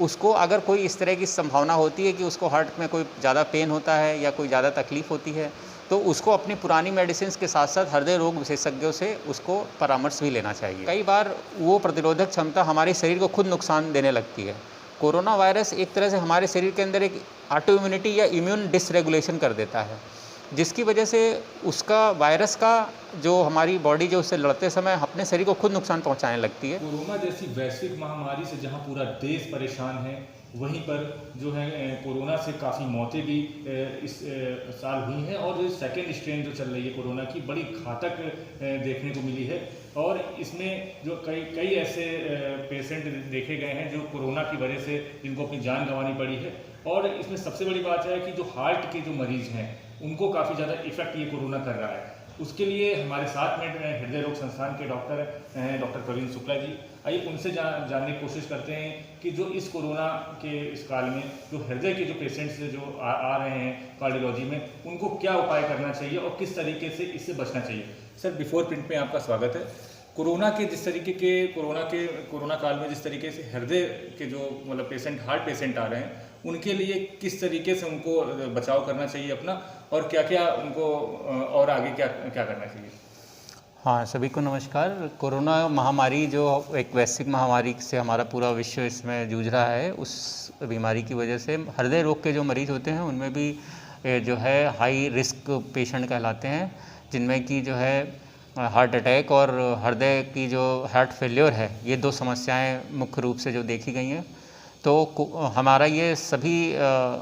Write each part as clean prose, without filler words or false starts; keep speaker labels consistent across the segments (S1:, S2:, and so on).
S1: उसको अगर कोई इस तरह की संभावना होती है कि उसको हार्ट में कोई ज़्यादा पेन होता है या कोई ज़्यादा तकलीफ़ होती है, तो उसको अपनी पुरानी मेडिसिन्स के साथ-साथ हृदय रोग विशेषज्ञों से उसको परामर्श भी लेना चाहिए। कई बार वो प्रतिरोधक क्षमता हमारे शरीर को खुद नुकसान देने लगती है। कोरोना वायरस एक तरह से हमारे शरीर के अंदर एक ऑटो इम्यूनिटी या इम्यून डिसरेगुलेशन कर देता है, जिसकी वजह से उसका वायरस का जो हमारी बॉडी जो उससे लड़ते समय अपने शरीर को खुद नुकसान पहुंचाने लगती है।
S2: कोरोना जैसी वैश्विक महामारी से जहां पूरा देश परेशान है, वहीं पर जो है कोरोना से काफ़ी मौतें भी इस साल हुई हैं और जो सेकेंड स्ट्रेन जो चल रही है कोरोना की, बड़ी घातक देखने को मिली है। और इसमें जो कई कई ऐसे पेशेंट देखे गए हैं जो कोरोना की वजह से जिनको अपनी जान गंवानी पड़ी है। और इसमें सबसे बड़ी बात है कि जो हार्ट के जो मरीज़ हैं उनको काफ़ी ज़्यादा इफेक्ट ये कोरोना कर रहा है। उसके लिए हमारे साथ में हृदय रोग संस्थान के डॉक्टर हैं, डॉक्टर प्रवीण शुक्ला जी। आइए उनसे जानने की कोशिश करते हैं कि जो इस कोरोना के इस काल में जो हृदय के जो पेशेंट्स जो आ रहे हैं कार्डियोलॉजी में, उनको क्या उपाय करना चाहिए और किस तरीके से इससे बचना चाहिए। सर, बिफोर प्रिंट में आपका स्वागत है। कोरोना के जिस तरीके के कोरोना काल में जिस तरीके से हृदय के जो मतलब हार्ट पेशेंट आ रहे हैं, उनके लिए किस तरीके से उनको बचाव करना चाहिए अपना, और क्या क्या उनको और आगे क्या क्या करना चाहिए।
S1: हाँ, सभी को नमस्कार। कोरोना महामारी जो एक वैश्विक महामारी से हमारा पूरा विश्व इसमें जूझ रहा है, उस बीमारी की वजह से हृदय रोग के जो मरीज़ होते हैं उनमें भी जो है हाई रिस्क पेशेंट कहलाते हैं, जिनमें कि जो है हार्ट अटैक और हृदय की जो हार्ट फेल्योर है, ये दो समस्याएं मुख्य रूप से जो देखी गई हैं। तो हमारा ये सभी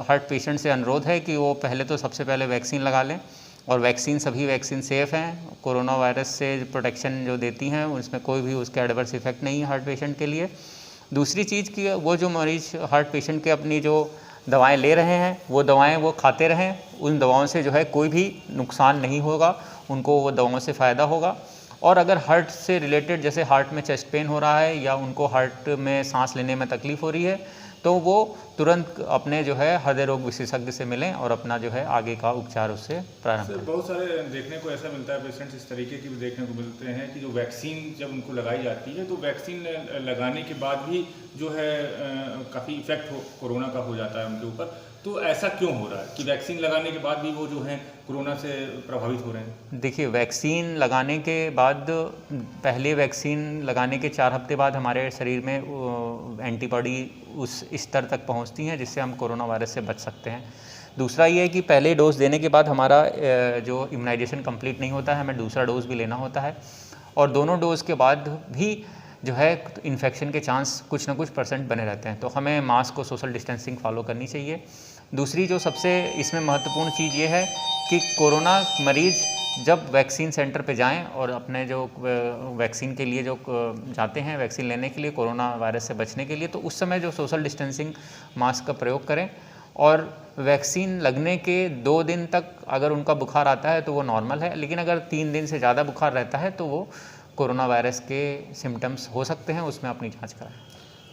S1: हार्ट पेशेंट से अनुरोध है कि वो पहले तो सबसे पहले वैक्सीन लगा लें, और सभी वैक्सीन सेफ़ हैं, कोरोना वायरस से प्रोटेक्शन जो देती हैं उसमें कोई भी उसके एडवर्स इफेक्ट नहीं है हार्ट पेशेंट के लिए। दूसरी चीज़ कि वो जो मरीज़ हार्ट पेशेंट के अपनी जो दवाएं ले रहे हैं वो दवाएं वो खाते रहें, उन दवाओं से जो है कोई भी नुकसान नहीं होगा, उनको वो दवाओं से फ़ायदा होगा। और अगर हार्ट से रिलेटेड जैसे हार्ट में चेस्ट पेन हो रहा है या उनको हार्ट में सांस लेने में तकलीफ़ हो रही है, तो वो तुरंत अपने जो है हृदय रोग विशेषज्ञ से मिलें और अपना जो है आगे का उपचार उससे प्रारंभ करें।
S2: बहुत सारे देखने को ऐसा मिलता है, पेशेंट्स इस तरीके की भी देखने को मिलते हैं कि जो वैक्सीन जब उनको लगाई जाती है तो वैक्सीन लगाने के बाद भी जो है काफ़ी इफेक्ट कोरोना का हो जाता है उनके ऊपर। तो ऐसा क्यों हो रहा है कि वैक्सीन लगाने के बाद भी वो जो है कोरोना से प्रभावित हो रहे हैं।
S1: देखिए, वैक्सीन लगाने के बाद पहले वैक्सीन लगाने के 4 हफ्ते बाद हमारे शरीर में एंटीबॉडी उस स्तर तक पहुंचती हैं जिससे हम कोरोना वायरस से बच सकते हैं। दूसरा ये है कि पहले डोज देने के बाद हमारा जो इम्यूनाइजेशन कंप्लीट नहीं होता है, हमें दूसरा डोज भी लेना होता है, और दोनों डोज के बाद भी जो है इन्फेक्शन के चांस कुछ ना कुछ % बने रहते हैं। तो हमें मास्क और सोशल डिस्टेंसिंग फॉलो करनी चाहिए। दूसरी जो सबसे इसमें महत्वपूर्ण चीज़ ये है कि कोरोना मरीज़ जब वैक्सीन सेंटर पे जाएं और अपने जो वैक्सीन के लिए जो जाते हैं वैक्सीन लेने के लिए कोरोना वायरस से बचने के लिए, तो उस समय जो सोशल डिस्टेंसिंग मास्क का प्रयोग करें। और वैक्सीन लगने के 2 दिन तक अगर उनका बुखार आता है तो वो नॉर्मल है, लेकिन अगर 3 दिन से ज़्यादा बुखार रहता है तो वो कोरोना वायरस के सिम्टम्स हो सकते हैं, उसमें अपनी जांच कराएं।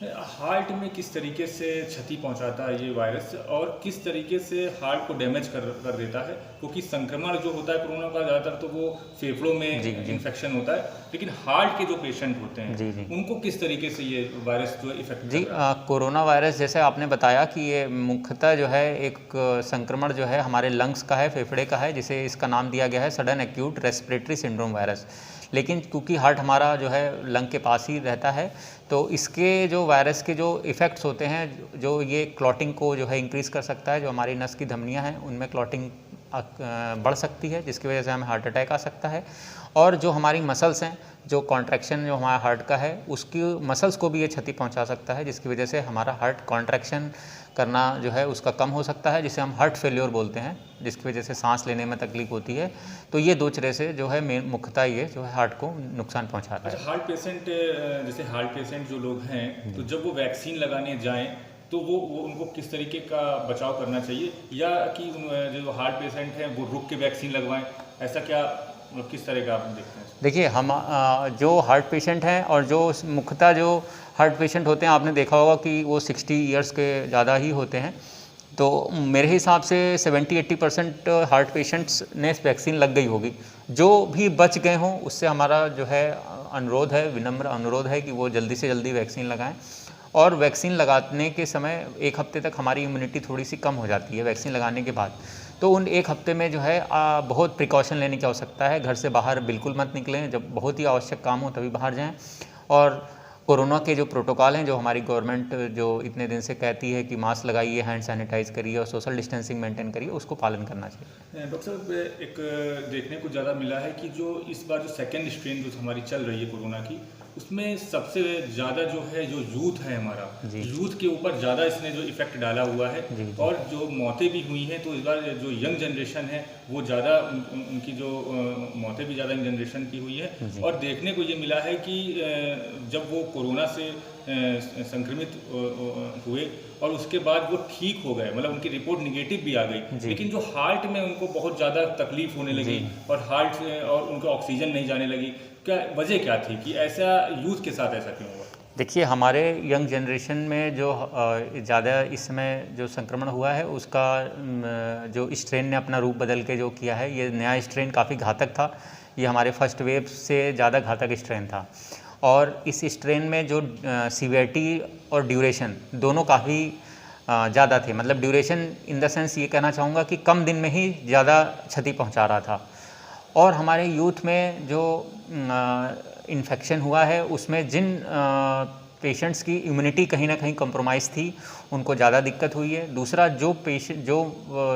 S2: हार्ट में किस तरीके से क्षति पहुंचाता है ये वायरस, और किस तरीके से हार्ट को डैमेज कर देता है, क्योंकि संक्रमण जो होता है कोरोना का ज़्यादातर तो वो फेफड़ों में इन्फेक्शन होता है, लेकिन हार्ट के जो पेशेंट होते हैं उनको किस तरीके से ये वायरस जो इफेक्ट
S1: कोरोना वायरस जैसे आपने बताया कि ये मुख्यतः जो है एक संक्रमण जो है हमारे लंग्स का है, फेफड़े का है, जिसे इसका नाम दिया गया है sudden acute respiratory syndrome virus. लेकिन क्योंकि हार्ट हमारा जो है लंग के पास ही रहता है, तो इसके जो वायरस के जो इफ़ेक्ट्स होते हैं, जो ये क्लॉटिंग को जो है इंक्रीज़ कर सकता है, जो हमारी नस की धमनियाँ हैं उनमें क्लॉटिंग बढ़ सकती है, जिसकी वजह से हमें हार्ट अटैक आ सकता है। और जो हमारी मसल्स हैं, जो कॉन्ट्रैक्शन जो हमारा हार्ट का है, उसकी मसल्स को भी ये क्षति पहुंचा सकता है, जिसकी वजह से हमारा हार्ट कॉन्ट्रैक्शन करना जो है उसका कम हो सकता है, जिसे हम हार्ट फेल्योर बोलते हैं, जिसकी वजह से सांस लेने में तकलीफ होती है। तो ये 2 तरह से जो है मुख्यतः ये जो है हार्ट को नुकसान पहुँचाता है।
S2: हार्ट पेशेंट जैसे हार्ट पेशेंट जो लोग हैं, तो जब वो वैक्सीन लगाने जाएँ तो वो उनको किस तरीके का बचाव करना चाहिए, या कि जो हार्ट पेशेंट हैं वो रुक के वैक्सीन लगवाएं, ऐसा क्या किस तरह का आप देखते हैं?
S1: देखिए, हम जो हार्ट पेशेंट हैं और जो मुख्यतः जो हार्ट पेशेंट होते हैं, आपने देखा होगा कि वो 60 ईयर्स के ज़्यादा ही होते हैं। तो मेरे हिसाब से 70-80% हार्ट पेशेंट्स ने वैक्सीन लग गई होगी। जो भी बच गए हों उससे हमारा जो है अनुरोध है, विनम्र अनुरोध है कि वो जल्दी से जल्दी वैक्सीन लगाएं। और वैक्सीन लगाने के समय 1 हफ्ते तक हमारी इम्यूनिटी थोड़ी सी कम हो जाती है वैक्सीन लगाने के बाद। तो उन 1 हफ्ते में जो है बहुत प्रिकॉशन लेने की आवश्यकता है। घर से बाहर बिल्कुल मत निकलें, जब बहुत ही आवश्यक काम हो तभी बाहर जाएं। और कोरोना के जो प्रोटोकॉल हैं, जो हमारी गवर्नमेंट जो इतने दिन से कहती है कि मास्क लगाइए, हैंड सैनिटाइज़ करिए और सोशल डिस्टेंसिंग मेंटेन करिए, उसको पालन करना चाहिए।
S2: डॉक्टर साहब, एक देखने को ज़्यादा मिला है कि जो इस बार जो सेकेंड स्ट्रेन जो हमारी चल रही है कोरोना की, उसमें सबसे ज़्यादा जो है जो यूथ है हमारा, यूथ के ऊपर ज़्यादा इसने जो इफ़ेक्ट डाला हुआ है। और जो मौतें भी हुई हैं, तो इस बार जो यंग जनरेशन है वो ज़्यादा उनकी जो मौतें भी ज़्यादा यंग जनरेशन की हुई है। और देखने को ये मिला है कि जब वो कोरोना से संक्रमित हुए और उसके बाद वो ठीक हो गए, मतलब उनकी रिपोर्ट निगेटिव भी आ गई, लेकिन जो हार्ट में उनको बहुत ज़्यादा तकलीफ होने लगी और हार्ट और उनको ऑक्सीजन नहीं जाने लगी। क्या वजह क्या थी कि ऐसा यूथ के साथ ऐसा क्यों हुआ?
S1: देखिए, हमारे यंग जनरेशन में जो ज़्यादा इस समय जो संक्रमण हुआ है, उसका जो स्ट्रेन ने अपना रूप बदल के जो किया है, ये नया स्ट्रेन काफ़ी घातक था। ये हमारे फर्स्ट वेव से ज़्यादा घातक स्ट्रेन था। और इस स्ट्रेन में जो सीवियरिटी और ड्यूरेशन दोनों काफ़ी ज़्यादा थे। मतलब ड्यूरेशन इन द सेंस ये कहना चाहूँगा कि कम दिन में ही ज़्यादा क्षति पहुँचा रहा था। और हमारे यूथ में जो इन्फेक्शन हुआ है, उसमें जिन पेशेंट्स की इम्यूनिटी कहीं ना कहीं कंप्रोमाइज़ थी, उनको ज़्यादा दिक्कत हुई है। दूसरा, जो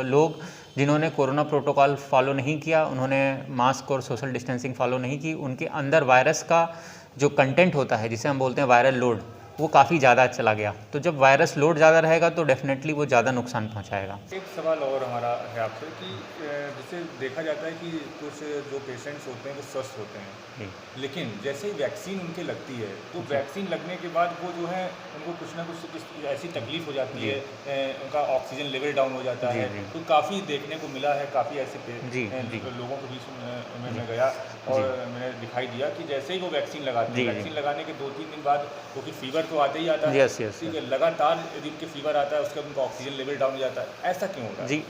S1: लोग जिन्होंने कोरोना प्रोटोकॉल फॉलो नहीं किया, उन्होंने मास्क और सोशल डिस्टेंसिंग फॉलो नहीं की, उनके अंदर वायरस का जो कंटेंट होता है, जिसे हम बोलते हैं वायरल लोड, वो काफ़ी ज़्यादा चला गया। तो जब वायरस लोड ज़्यादा रहेगा तो डेफिनेटली वो ज़्यादा नुकसान पहुंचाएगा।
S2: एक सवाल और हमारा है आपसे कि जिसे देखा जाता है कि कुछ जो पेशेंट्स होते हैं वो स्वस्थ होते हैं, लेकिन जैसे ही वैक्सीन उनके लगती है तो वैक्सीन लगने के बाद वो जो है उनको कुछ ना कुछ ऐसी तकलीफ हो जाती है, उनका ऑक्सीजन लेवल डाउन हो जाता है। तो काफ़ी देखने को मिला है, काफ़ी ऐसे लोगों के बीच में मैं गया और मैंने दिखाई दिया कि जैसे ही वो वैक्सीन लगाते हैं, वैक्सीन लगाने के 2-3 दिन बाद क्योंकि फीवर तो आते ही आता है, ठीक है, लगातार यदि उनके फीवर आता है उसके बाद उनका ऑक्सीजन लेवल डाउन हो जाता है। ऐसा क्यों होता है?
S1: जी,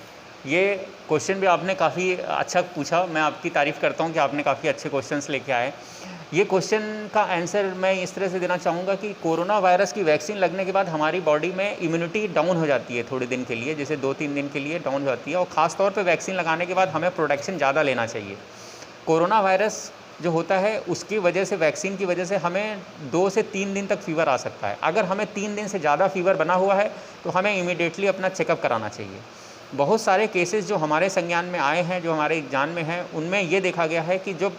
S1: ये क्वेश्चन भी आपने काफ़ी अच्छा पूछा। मैं आपकी तारीफ़ करता हूँ कि आपने काफ़ी अच्छे क्वेश्चंस लेके आए। ये क्वेश्चन का आंसर मैं इस तरह से देना चाहूँगा कि कोरोना वायरस की वैक्सीन लगने के बाद हमारी बॉडी में इम्यूनिटी डाउन हो जाती है थोड़े दिन के लिए, जैसे 2-3 दिन के लिए डाउन हो जाती है। और ख़ास तौर पे वैक्सीन लगाने के बाद हमें प्रोटेक्शन ज़्यादा लेना चाहिए। कोरोना वायरस जो होता है, उसकी वजह से, वैक्सीन की वजह से हमें 2 से 3 दिन तक फ़ीवर आ सकता है। अगर हमें 3 दिन से ज़्यादा फ़ीवर बना हुआ है तो हमें इमीडिएटली अपना चेकअप कराना चाहिए। बहुत सारे केसेस जो हमारे संज्ञान में आए हैं, जो हमारे जान में हैं, उनमें ये देखा गया है कि जो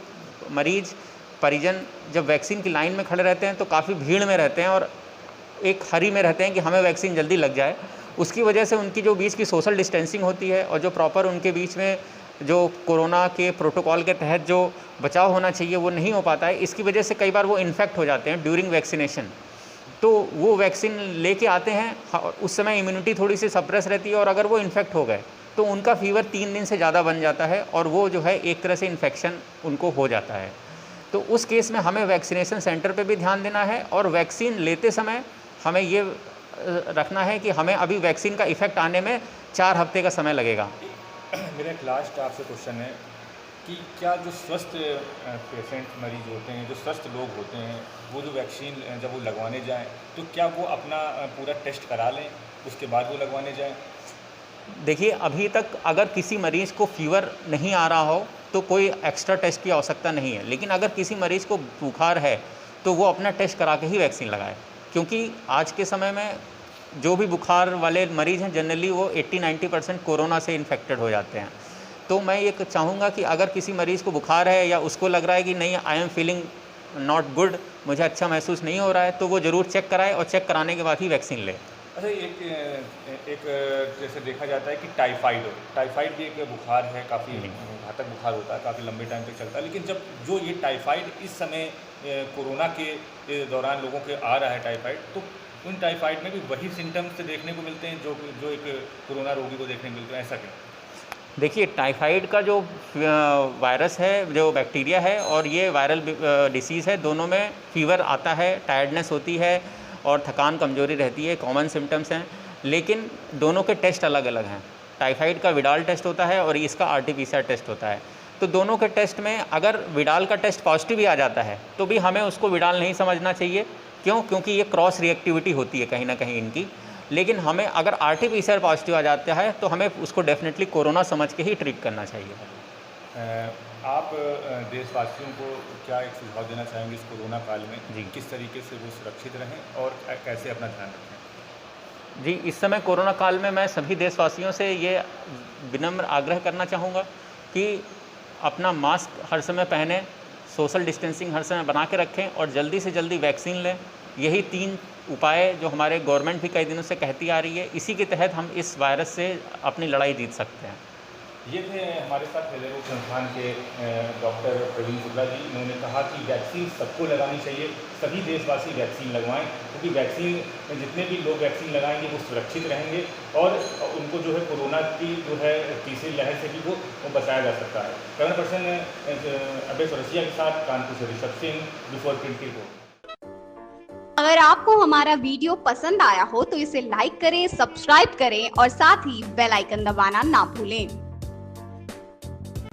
S1: मरीज़ परिजन जब वैक्सीन की लाइन में खड़े रहते हैं तो काफ़ी भीड़ में रहते हैं और एक हरी में रहते हैं कि हमें वैक्सीन जल्दी लग जाए। उसकी वजह से उनकी जो बीच की सोशल डिस्टेंसिंग होती है और जो प्रॉपर उनके बीच में जो कोरोना के प्रोटोकॉल के तहत जो बचाव होना चाहिए वो नहीं हो पाता है। इसकी वजह से कई बार वो इन्फेक्ट हो जाते हैं ड्यूरिंग वैक्सीनेशन। तो वो वैक्सीन लेके आते हैं, उस समय इम्यूनिटी थोड़ी सी सप्रेस रहती है और अगर वो इन्फेक्ट हो गए तो उनका फीवर 3 दिन से ज़्यादा बन जाता है और वो जो है एक तरह से इन्फेक्शन उनको हो जाता है। तो उस केस में हमें वैक्सीनेशन सेंटर पे भी ध्यान देना है और वैक्सीन लेते समय हमें ये रखना है कि हमें अभी वैक्सीन का इफ़ेक्ट आने में 4 हफ्ते का समय लगेगा।
S2: मेरा एक लास्ट आपसे क्वेश्चन है कि क्या जो स्वस्थ पेशेंट मरीज होते हैं, जो स्वस्थ लोग होते हैं, वो जो वैक्सीन जब वो लगवाने जाएं तो क्या वो अपना पूरा टेस्ट करा लें उसके बाद वो लगवाने जाएं?
S1: देखिए, अभी तक अगर किसी मरीज़ को फ़ीवर नहीं आ रहा हो तो कोई एक्स्ट्रा टेस्ट की आवश्यकता नहीं है, लेकिन अगर किसी मरीज़ को बुखार है तो वो अपना टेस्ट करा के ही वैक्सीन लगाए। क्योंकि आज के समय में जो भी बुखार वाले मरीज़ हैं, जनरली वो 80-90% कोरोना से इन्फेक्टेड हो जाते हैं। तो मैं ये चाहूँगा कि अगर किसी मरीज़ को बुखार है या उसको लग रहा है कि नहीं, I am feeling not good, मुझे अच्छा महसूस नहीं हो रहा है, तो वो ज़रूर चेक कराए और चेक कराने के बाद ही वैक्सीन ले।
S2: अच्छा, एक जैसे देखा जाता है कि टाइफाइड भी एक बुखार है, काफ़ी घातक बुखार होता है, काफ़ी लंबे टाइम तक चलता है। लेकिन जब जो ये टाइफाइड इस समय कोरोना के दौरान लोगों के आ रहा है टाइफाइड, तो उन टाइफाइड में भी वही सिम्टम्स देखने को मिलते हैं जो एक कोरोना रोगी को देखने को मिलते हैं, ऐसा क्यों?
S1: देखिए, टाइफाइड का जो वायरस है, जो बैक्टीरिया है और ये वायरल डिसीज़ है, दोनों में फ़ीवर आता है, टायर्डनेस होती है और थकान कमज़ोरी रहती है, कॉमन सिम्टम्स हैं। लेकिन दोनों के टेस्ट अलग अलग हैं। टाइफाइड का विडाल टेस्ट होता है और इसका आरटी-पीसीआर टेस्ट होता है। तो दोनों के टेस्ट में अगर विडाल का टेस्ट पॉजिटिव भी आ जाता है तो भी हमें उसको विडाल नहीं समझना चाहिए, क्यों? क्योंकि ये क्रॉस रिएक्टिविटी होती है कहीं ना कहीं इनकी। लेकिन हमें अगर RT-PCR पॉजिटिव आ जाता है तो हमें उसको डेफिनेटली कोरोना समझ के ही ट्रीट करना चाहिए।
S2: आप देशवासियों को क्या एक सुझाव देना चाहेंगे इस कोरोना काल में?
S1: जी।
S2: किस तरीके से वो सुरक्षित रहें और कैसे अपना ध्यान रखें?
S1: जी, इस समय कोरोना काल में मैं सभी देशवासियों से ये विनम्र आग्रह करना चाहूँगा कि अपना मास्क हर समय पहनें, सोशल डिस्टेंसिंग हर समय बना के रखें और जल्दी से जल्दी वैक्सीन लें। यही 3 उपाय जो हमारे गवर्नमेंट भी कई दिनों से कहती आ रही है, इसी के तहत हम इस वायरस से अपनी लड़ाई जीत सकते हैं।
S2: ये थे हमारे साथ हृदय रोग संस्थान के डॉक्टर प्रवीण शुक्ला जी। उन्होंने कहा कि वैक्सीन सबको लगानी चाहिए, सभी देशवासी वैक्सीन लगवाएं, क्योंकि वैक्सीन जितने भी लोग वैक्सीन लगाएंगे वो सुरक्षित रहेंगे और उनको जो है कोरोना की जो है तीसरी लहर से भी वो बचाया जा सकता है। कैमरा पर्सन अभय चौरसिया के साथ कानपुर से ऋषभ सिंह, बिफोर प्रिंट की रिपोर्ट।
S3: अगर आपको हमारा वीडियो पसंद आया हो तो इसे लाइक करें, सब्सक्राइब करें और साथ ही बेल आइकन दबाना ना भूलें।